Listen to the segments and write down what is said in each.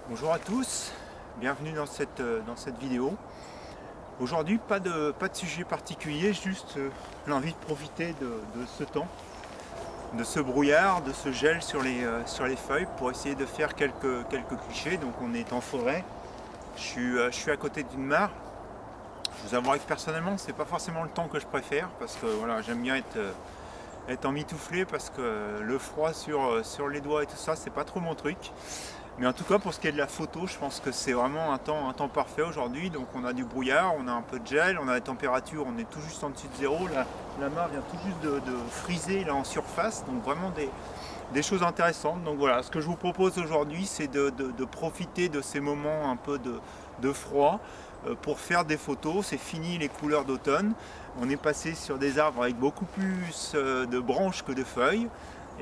Bonjour à tous, bienvenue dans cette vidéo. Aujourd'hui, pas de sujet particulier, juste l'envie de profiter de ce temps, de ce brouillard, de ce gel sur les feuilles pour essayer de faire quelques clichés. Donc on est en forêt, je suis à côté d'une mare. Je vous avouerai que personnellement, c'est pas forcément le temps que je préfère parce que voilà, j'aime bien être emmitouflé parce que le froid sur les doigts et tout ça, c'est pas trop mon truc. Mais en tout cas, pour ce qui est de la photo, je pense que c'est vraiment un temps parfait aujourd'hui. Donc on a du brouillard, on a un peu de gel, on a la température, on est tout juste en dessus de zéro. La mare vient tout juste de friser là en surface, donc vraiment des choses intéressantes. Donc voilà, ce que je vous propose aujourd'hui, c'est de profiter de ces moments un peu de froid pour faire des photos. C'est fini les couleurs d'automne. On est passé sur des arbres avec beaucoup plus de branches que de feuilles.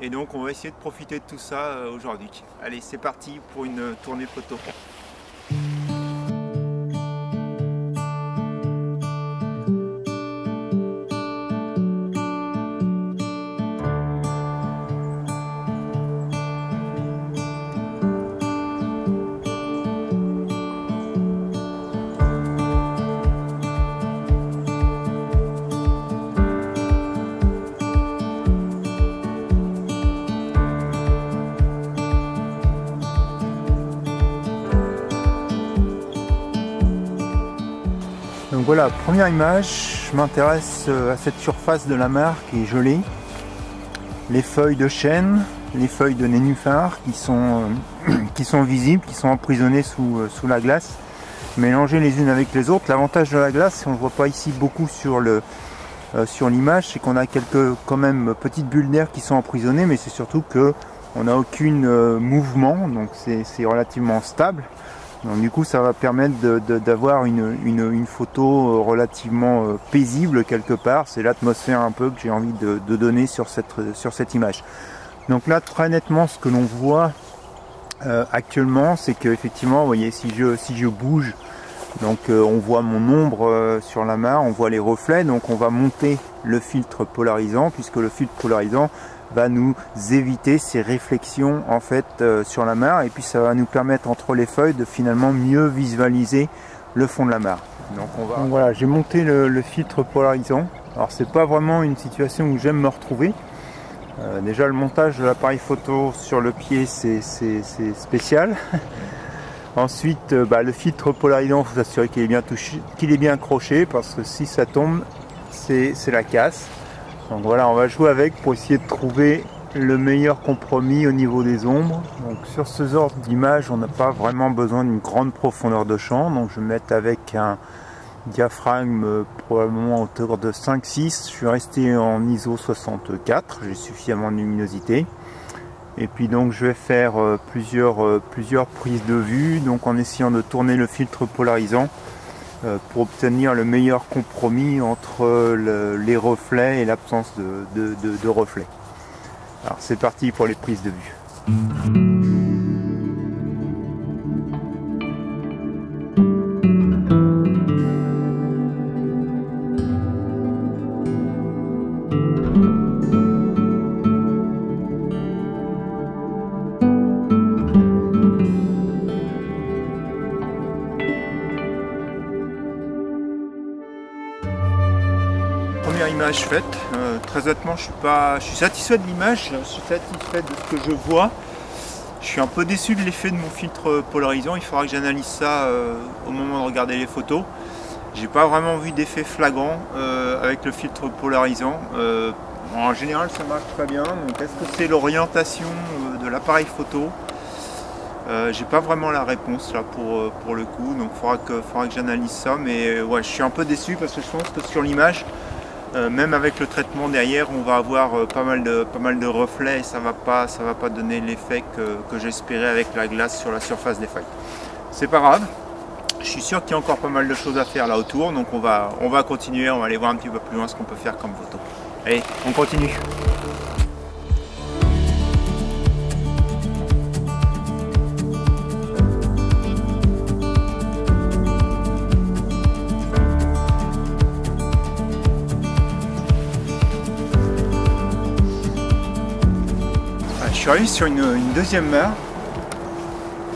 Et donc on va essayer de profiter de tout ça aujourd'hui. Allez, c'est parti pour une tournée photo. Donc voilà, première image, je m'intéresse à cette surface de la mare qui est gelée. Les feuilles de chêne, les feuilles de nénuphar qui sont visibles, qui sont emprisonnées sous la glace, mélangées les unes avec les autres. L'avantage de la glace, on ne le voit pas ici beaucoup sur l'image, c'est qu'on a quelques quand même petites bulles d'air qui sont emprisonnées, mais c'est surtout qu'on n'a aucun mouvement, donc c'est relativement stable. Donc du coup ça va permettre d'avoir une photo relativement paisible quelque part. C'est l'atmosphère un peu que j'ai envie de donner sur cette image. Donc là très nettement ce que l'on voit actuellement, c'est que effectivement vous voyez, si je bouge, donc on voit mon ombre sur la mare, on voit les reflets, donc on va monter le filtre polarisant, puisque le filtre polarisant va nous éviter ces réflexions en fait sur la mare, et puis ça va nous permettre entre les feuilles de finalement mieux visualiser le fond de la mare. Donc voilà, j'ai monté le filtre polarisant. Alors c'est pas vraiment une situation où j'aime me retrouver. Déjà le montage de l'appareil photo sur le pied c'est spécial. Ensuite le filtre polarisant, il faut s'assurer qu'il est bien touché, qu'il est bien accroché, parce que si ça tombe c'est la casse. Donc voilà, on va jouer avec pour essayer de trouver le meilleur compromis au niveau des ombres. Donc sur ce genre d'image, on n'a pas vraiment besoin d'une grande profondeur de champ. Donc je vais mettre avec un diaphragme probablement à hauteur de 5-6. Je suis resté en ISO 64, j'ai suffisamment de luminosité. Et puis donc je vais faire plusieurs prises de vue, donc en essayant de tourner le filtre polarisant pour obtenir le meilleur compromis entre les reflets et l'absence de reflets. Alors c'est parti pour les prises de vue. Première image faite, très honnêtement je suis satisfait de l'image, je suis satisfait de ce que je vois. Je suis un peu déçu de l'effet de mon filtre polarisant, il faudra que j'analyse ça au moment de regarder les photos. J'ai pas vraiment vu d'effet flagrant avec le filtre polarisant. En général ça marche très bien, donc est-ce que c'est l'orientation de l'appareil photo? J'ai pas vraiment la réponse là pour le coup, donc faudra que j'analyse ça, mais ouais, je suis un peu déçu parce que je pense que sur l'image, même avec le traitement derrière, on va avoir pas mal de reflets et ça va pas donner l'effet que j'espérais avec la glace sur la surface des feuilles. C'est pas grave, je suis sûr qu'il y a encore pas mal de choses à faire là autour, donc on va continuer, on va aller voir un petit peu plus loin ce qu'on peut faire comme photo. Allez, on continue. Je suis arrivé sur une deuxième mare.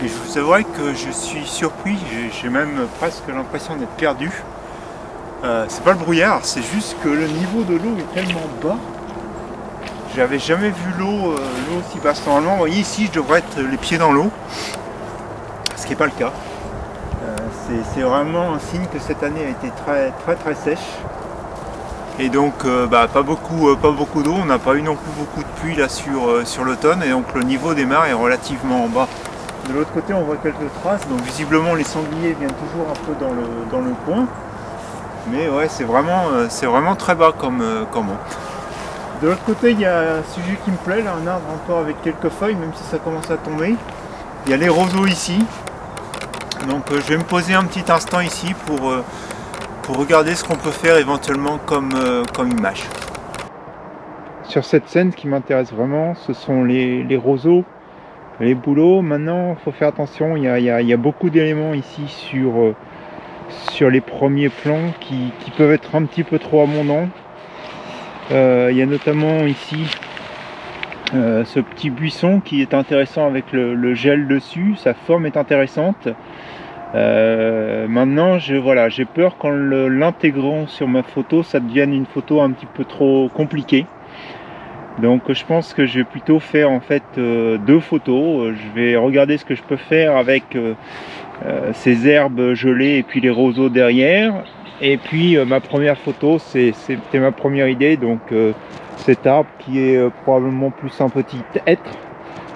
Et je vous avouerai que je suis surpris, j'ai même presque l'impression d'être perdu. C'est pas le brouillard, c'est juste que le niveau de l'eau est tellement bas. J'avais jamais vu l'eau aussi basse. Normalement, vous voyez ici, je devrais être les pieds dans l'eau, ce qui n'est pas le cas. C'est vraiment un signe que cette année a été très sèche. Et donc pas beaucoup d'eau, on n'a pas eu non plus beaucoup de pluie là sur l'automne, et donc le niveau des mares est relativement en bas. De l'autre côté on voit quelques traces, donc visiblement les sangliers viennent toujours un peu dans le coin. Mais ouais, c'est vraiment très bas comme eau. De l'autre côté il y a un sujet qui me plaît, là, un arbre encore avec quelques feuilles, même si ça commence à tomber. Il y a les roseaux ici. Donc je vais me poser un petit instant ici pour regarder ce qu'on peut faire éventuellement comme image. Sur cette scène, ce qui m'intéresse vraiment, ce sont les roseaux, les bouleaux. Maintenant, il faut faire attention, il y a beaucoup d'éléments ici sur les premiers plans qui peuvent être un petit peu trop abondants. Il y a notamment ici ce petit buisson qui est intéressant avec le gel dessus, sa forme est intéressante. Maintenant j'ai peur qu'en l'intégrant sur ma photo ça devienne une photo un petit peu trop compliquée, donc je pense que je vais plutôt faire en fait deux photos. Je vais regarder ce que je peux faire avec ces herbes gelées et puis les roseaux derrière, et puis ma première photo c'était ma première idée, donc cet arbre qui est probablement plus un petit hêtre.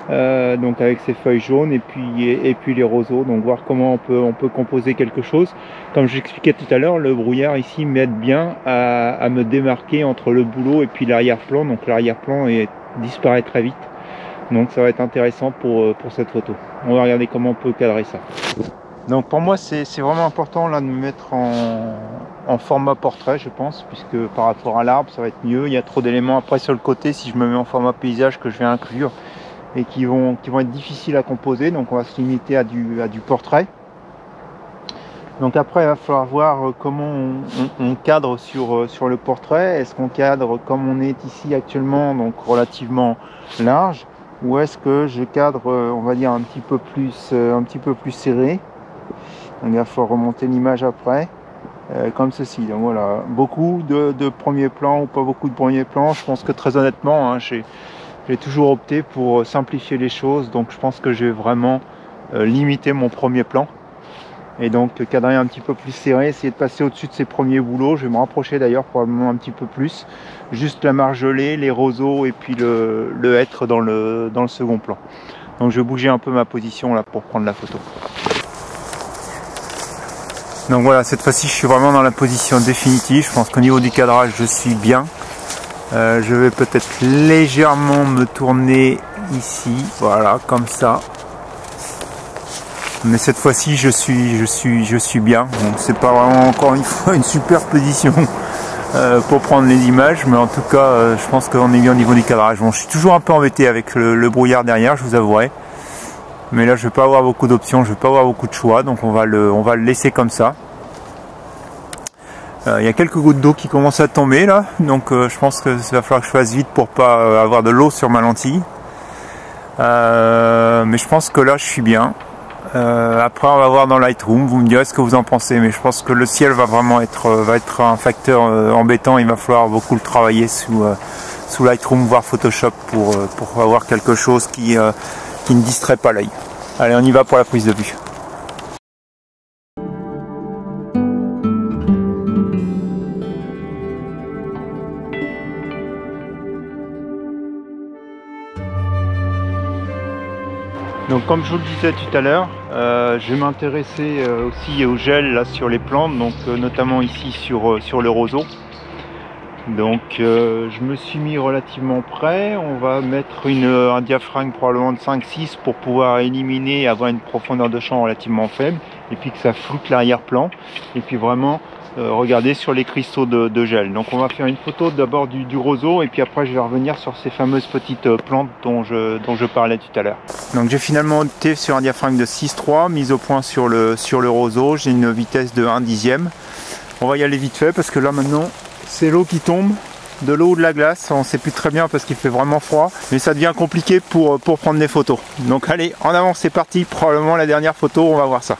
Donc avec ses feuilles jaunes et puis les roseaux, donc voir comment on peut composer quelque chose. Comme j'expliquais tout à l'heure, le brouillard ici m'aide bien à me démarquer entre le bouleau et puis l'arrière-plan, donc l'arrière-plan disparaît très vite, donc ça va être intéressant pour cette photo. On va regarder comment on peut cadrer ça. Donc pour moi c'est vraiment important là de me mettre en format portrait, je pense, puisque par rapport à l'arbre ça va être mieux. Il y a trop d'éléments après sur le côté si je me mets en format paysage que je vais inclure et qui vont être difficiles à composer, donc on va se limiter à du portrait. Donc après il va falloir voir comment on cadre sur le portrait. Est-ce qu'on cadre comme on est ici actuellement, donc relativement large, ou est-ce que je cadre on va dire un petit peu plus serré. Donc il va falloir remonter l'image après comme ceci. Donc voilà, beaucoup de premiers plans ou pas beaucoup de premiers plans. Je pense que très honnêtement j'ai toujours opté pour simplifier les choses, donc je pense que je vais vraiment limiter mon premier plan et donc cadrer un petit peu plus serré, essayer de passer au-dessus de ces premiers bouleaux. Je vais me rapprocher d'ailleurs probablement un petit peu plus, juste la mare gelée, les roseaux et puis le hêtre dans le second plan. Donc je vais bouger un peu ma position là pour prendre la photo. Donc voilà, cette fois-ci je suis vraiment dans la position définitive. Je pense qu'au niveau du cadrage je suis bien. Je vais peut-être légèrement me tourner ici, voilà, comme ça. Mais cette fois-ci, je suis bien. Donc c'est pas vraiment encore une fois une super position pour prendre les images, mais en tout cas, je pense qu'on est bien au niveau du cadrage. Bon, je suis toujours un peu embêté avec le brouillard derrière, je vous avouerai. Mais là, je vais pas avoir beaucoup d'options, je vais pas avoir beaucoup de choix, donc on va le laisser comme ça. Il y a quelques gouttes d'eau qui commencent à tomber là, donc je pense que ça va falloir que je fasse vite pour pas avoir de l'eau sur ma lentille. Mais je pense que là je suis bien. Après on va voir dans Lightroom, vous me direz ce que vous en pensez, mais je pense que le ciel va vraiment être un facteur embêtant. Il va falloir beaucoup le travailler sous Lightroom, voire Photoshop pour avoir quelque chose qui ne distrait pas l'œil. Allez, on y va pour la prise de vue. Donc comme je vous le disais tout à l'heure, je vais m'intéresser aussi au gel là sur les plantes, donc notamment ici sur le roseau. Donc je me suis mis relativement près. On va mettre un diaphragme probablement de 5-6 pour pouvoir éliminer et avoir une profondeur de champ relativement faible, et puis que ça floute l'arrière-plan, et puis vraiment regarder sur les cristaux de gel. Donc on va faire une photo d'abord du roseau, et puis après je vais revenir sur ces fameuses petites plantes dont je parlais tout à l'heure. Donc j'ai finalement opté sur un diaphragme de 6,3 mis au point sur le roseau. J'ai une vitesse de 1/10. On va y aller vite fait parce que là maintenant c'est l'eau qui tombe. de l'eau ou de la glace, on ne sait plus très bien parce qu'il fait vraiment froid, mais ça devient compliqué pour prendre des photos. Donc allez, en avant, c'est parti, probablement la dernière photo, on va voir ça.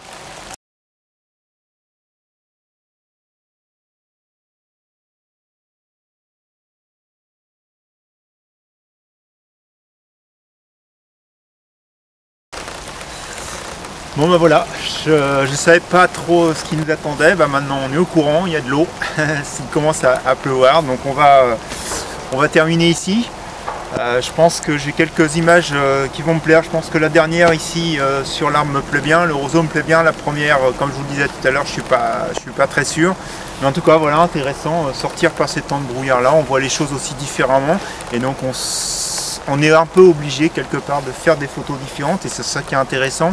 Bon ben voilà, je savais pas trop ce qui nous attendait, maintenant on est au courant, il y a de l'eau, il commence à pleuvoir, donc on va terminer ici. Je pense que j'ai quelques images qui vont me plaire, je pense que la dernière ici sur l'arbre me plaît bien, le roseau me plaît bien, la première comme je vous le disais tout à l'heure je suis pas très sûr. Mais en tout cas voilà, intéressant, sortir par ces temps de brouillard là, on voit les choses aussi différemment et donc on est un peu obligé quelque part de faire des photos différentes et c'est ça qui est intéressant.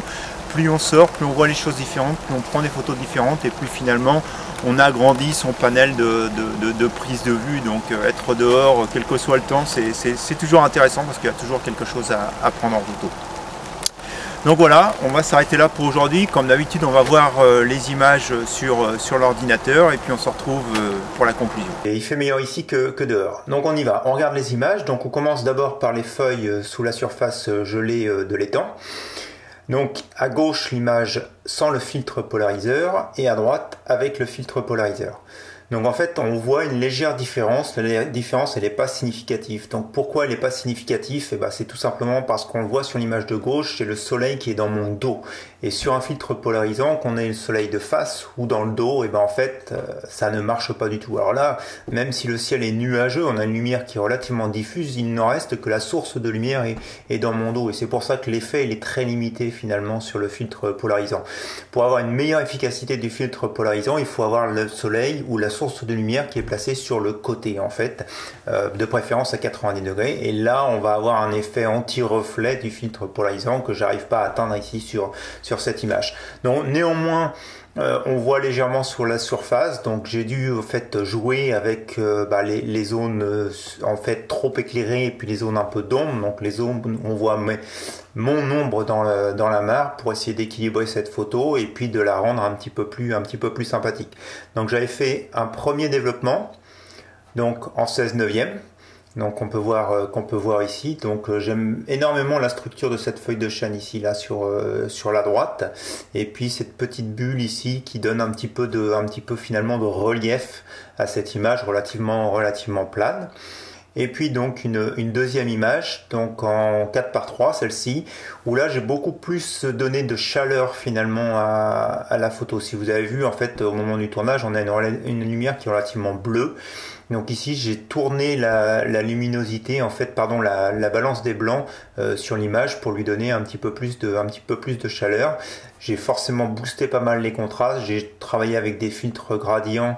Plus on sort, plus on voit les choses différentes, plus on prend des photos différentes et plus finalement on agrandit son panel de prise de vue. Donc être dehors, quel que soit le temps, c'est toujours intéressant parce qu'il y a toujours quelque chose à prendre en photo. Donc voilà, on va s'arrêter là pour aujourd'hui. Comme d'habitude, on va voir les images sur l'ordinateur et puis on se retrouve pour la conclusion. Et il fait meilleur ici que dehors. Donc on y va, on regarde les images. Donc on commence d'abord par les feuilles sous la surface gelée de l'étang. Donc à gauche l'image sans le filtre polariseur et à droite avec le filtre polariseur. Donc en fait on voit une légère différence, la différence elle n'est pas significative. Donc pourquoi elle n'est pas significative? C'est tout simplement parce qu'on le voit sur l'image de gauche, c'est le soleil qui est dans mon dos. Et sur un filtre polarisant, qu'on ait le soleil de face ou dans le dos, en fait ça ne marche pas du tout. Alors là, même si le ciel est nuageux, on a une lumière qui est relativement diffuse, il ne reste que la source de lumière est dans mon dos. Et c'est pour ça que l'effet il est très limité finalement sur le filtre polarisant. Pour avoir une meilleure efficacité du filtre polarisant, il faut avoir le soleil ou la source de lumière qui est placée sur le côté en fait, de préférence à 90 degrés. Et là, on va avoir un effet anti-reflet du filtre polarisant que j'arrive pas à atteindre ici sur cette image. Donc néanmoins, on voit légèrement sur la surface, donc j'ai dû en fait jouer avec les zones en fait trop éclairées et puis les zones un peu d'ombre. Donc les zones, on voit mon ombre dans la mare pour essayer d'équilibrer cette photo et puis de la rendre un petit peu plus sympathique. Donc j'avais fait un premier développement donc en 16/9. Donc qu'on peut voir ici. Donc j'aime énormément la structure de cette feuille de chêne ici là sur la droite, et puis cette petite bulle ici qui donne un petit peu finalement de relief à cette image relativement plane. Et puis donc une deuxième image, donc en 4:3, celle-ci, où là j'ai beaucoup plus donné de chaleur finalement à la photo. Si vous avez vu en fait au moment du tournage, on a une lumière qui est relativement bleue. Donc ici j'ai tourné la luminosité, en fait pardon, la balance des blancs sur l'image pour lui donner un petit peu plus de chaleur. J'ai forcément boosté pas mal les contrastes, j'ai travaillé avec des filtres gradients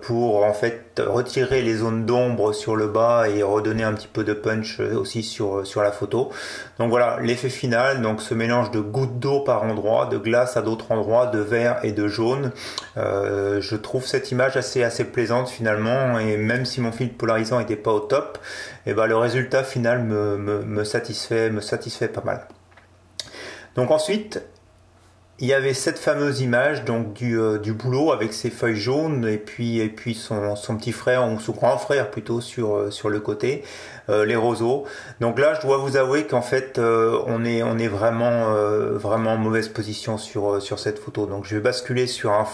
pour en fait retirer les zones d'ombre sur le bas et redonner un petit peu de punch aussi sur la photo. Donc voilà l'effet final, donc ce mélange de gouttes d'eau par endroit, de glace à d'autres endroits, de vert et de jaune. Je trouve cette image assez plaisante finalement, et même si mon filtre polarisant n'était pas au top, le résultat final me satisfait pas mal. Donc ensuite, il y avait cette fameuse image donc du bouleau avec ses feuilles jaunes et puis son petit frère ou son grand frère plutôt sur le côté, les roseaux. Donc là je dois vous avouer qu'en fait on est vraiment en mauvaise position sur cette photo. Donc je vais basculer sur un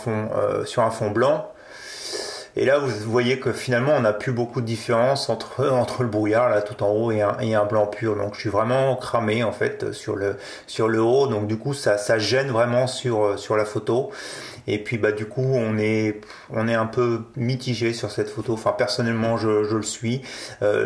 fond blanc. Et là, vous voyez que finalement, on n'a plus beaucoup de différence entre le brouillard là tout en haut et un blanc pur. Donc, je suis vraiment cramé en fait sur le haut. Donc, du coup, ça gêne vraiment sur la photo. Et puis, du coup, on est un peu mitigé sur cette photo. Enfin, personnellement, je le suis.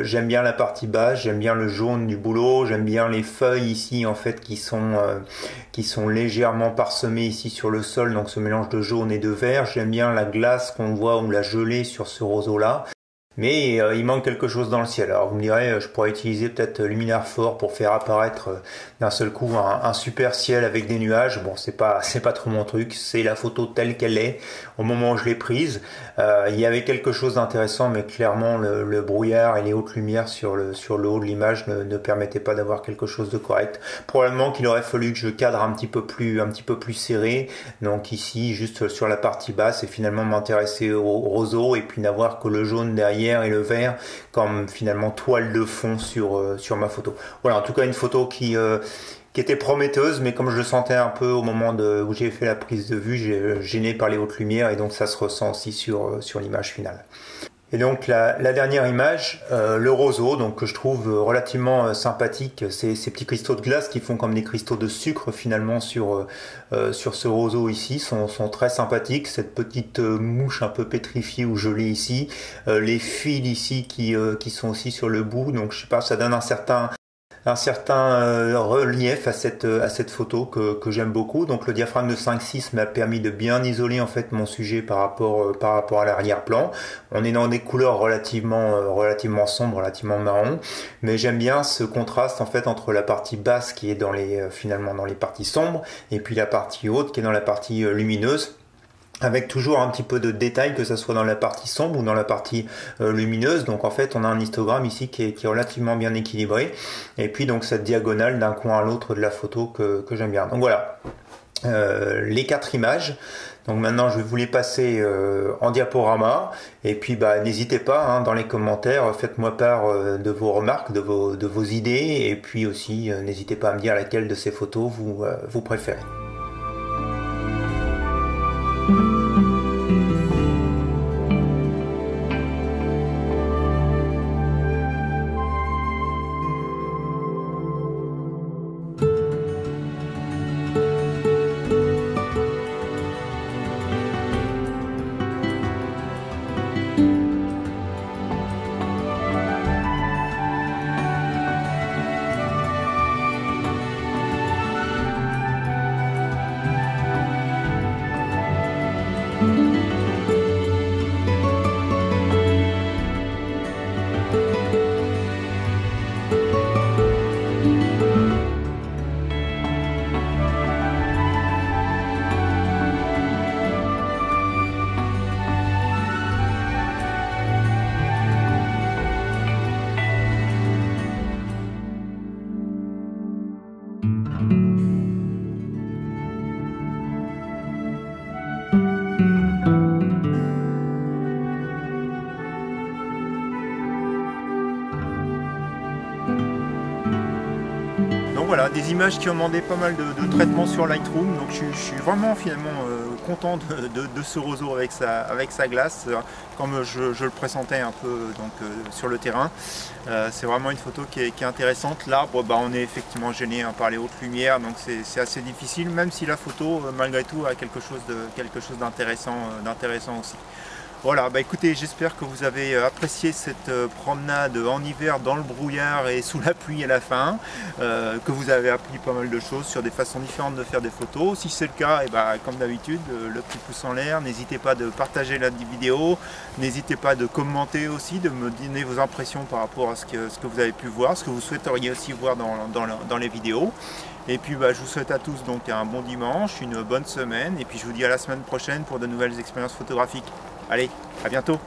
J'aime bien la partie basse, j'aime bien le jaune du bouleau, j'aime bien les feuilles ici en fait qui sont légèrement parsemées ici sur le sol. Donc, ce mélange de jaune et de vert. J'aime bien la glace qu'on voit ou la gelée sur ce roseau là. Mais il manque quelque chose dans le ciel. Alors vous me direz, je pourrais utiliser peut-être luminaire fort pour faire apparaître d'un seul coup un super ciel avec des nuages. Bon, c'est pas trop mon truc, c'est la photo telle qu'elle est au moment où je l'ai prise. Il y avait quelque chose d'intéressant, mais clairement le brouillard et les hautes lumières sur le haut de l'image ne permettaient pas d'avoir quelque chose de correct. Probablement qu'il aurait fallu que je cadre un petit peu plus serré. Donc ici, juste sur la partie basse, et finalement m'intéresser au roseau et puis n'avoir que le jaune derrière lumière et le vert comme finalement toile de fond sur ma photo. Voilà, en tout cas une photo qui était prometteuse, mais comme je le sentais un peu au moment où j'ai fait la prise de vue, j'ai gêné par les hautes lumières et donc ça se ressent aussi sur l'image finale. Et donc la dernière image, le roseau, donc que je trouve relativement sympathique, ces petits cristaux de glace qui font comme des cristaux de sucre finalement sur ce roseau ici sont très sympathiques. Cette petite mouche un peu pétrifiée ou gelée ici, les fils ici qui sont aussi sur le bout, donc je sais pas, ça donne un certain relief à cette photo que j'aime beaucoup. Donc le diaphragme de 5.6 m'a permis de bien isoler en fait mon sujet par rapport à l'arrière-plan. On est dans des couleurs relativement sombres, relativement marron, mais j'aime bien ce contraste en fait entre la partie basse qui est finalement dans les parties sombres et puis la partie haute qui est dans la partie lumineuse, avec toujours un petit peu de détail, que ce soit dans la partie sombre ou dans la partie lumineuse. Donc en fait on a un histogramme ici qui est relativement bien équilibré, et puis donc cette diagonale d'un coin à l'autre de la photo que j'aime bien. Donc voilà les 4 images. Donc maintenant je vais vous les passer en diaporama, et puis n'hésitez pas dans les commentaires, faites-moi part de vos remarques, de vos idées, et puis aussi n'hésitez pas à me dire laquelle de ces photos vous préférez. Voilà, des images qui ont demandé pas mal de traitement sur Lightroom, donc je suis vraiment finalement content de ce roseau avec sa glace, comme je le pressentais un peu sur le terrain. C'est vraiment une photo qui est intéressante. L'arbre, on est effectivement gêné par les hautes lumières, donc c'est assez difficile, même si la photo malgré tout a quelque chose d'intéressant aussi. Voilà, écoutez, j'espère que vous avez apprécié cette promenade en hiver dans le brouillard et sous la pluie à la fin, que vous avez appris pas mal de choses sur des façons différentes de faire des photos. Si c'est le cas, comme d'habitude, le petit pouce en l'air, n'hésitez pas de partager la vidéo, n'hésitez pas de commenter aussi, de me donner vos impressions par rapport à ce que vous avez pu voir, ce que vous souhaiteriez aussi voir dans les vidéos. Et puis je vous souhaite à tous donc un bon dimanche, une bonne semaine, et puis je vous dis à la semaine prochaine pour de nouvelles expériences photographiques. Allez, à bientôt!